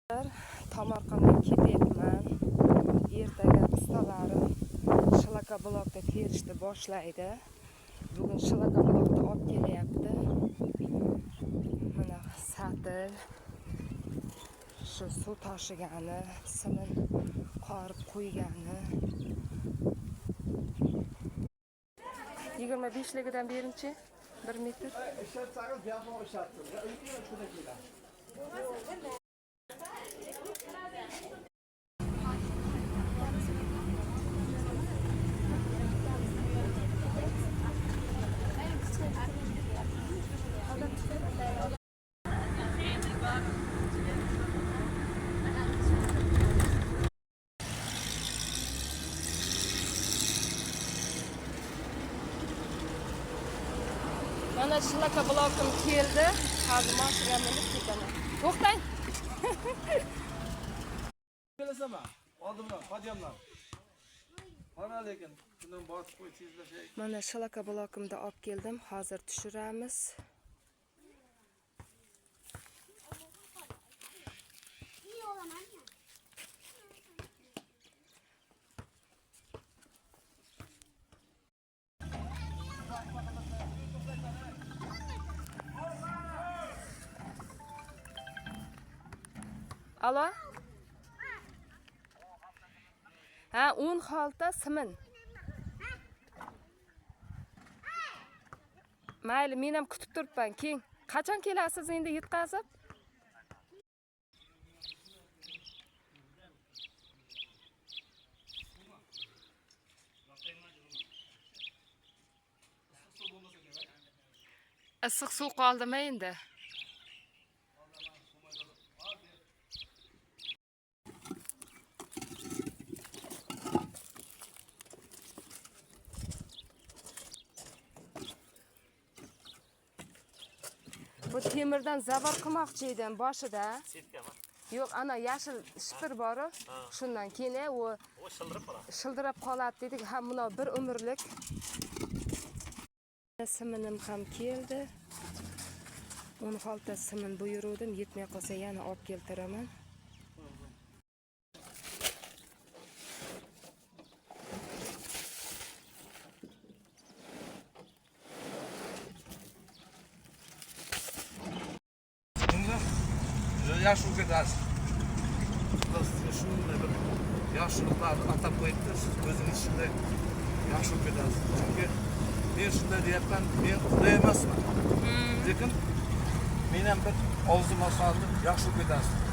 Tomorqaga ketyapman. Ertaga ustalarim Shilaka blokda terishni boshlaydi. Bugun Shilaka blokda olib kelyapti. Mana satil, shu suv tashigani, simin qorib qo'ygani. 25ligidan berinchi 1 metr. Mana Shilaka blokim keldi. Hozir mashinaga minib ketaman. To'xtang. Kelasizmi? Oldimdan, hojamlar. Qara lekin, bundan bosib qo'ysizlar. Mana Shilaka blokimda olib keldim. Hozir tushiramiz. Alo? Ha, 10 xalta simin. Mayli, men ham kutib turibman. Keyin qachon kelasiz endi yetkazib? Issiq suv qoldimi endi? Bu temirdan zabar qilmoqchi edim boshida. Yo'q, ana yashil shipir bor-ku. Shundan keyin u shildirab qoladi dedik. Ha, buni bir umrlik. Siminim ham keldi. 10 xalta simin buyurdim, yetmay qolsa yana olib keltiraman. Yaşıl gıdası. Şununla bir yaşlılıklarını atab koyup siz gözünün içinde yaşıl gıdası. Çünkü ben şunda diyeyim ben kudayamazsın. Lekin benim bir ağzıma saldı yaşıl gıdası.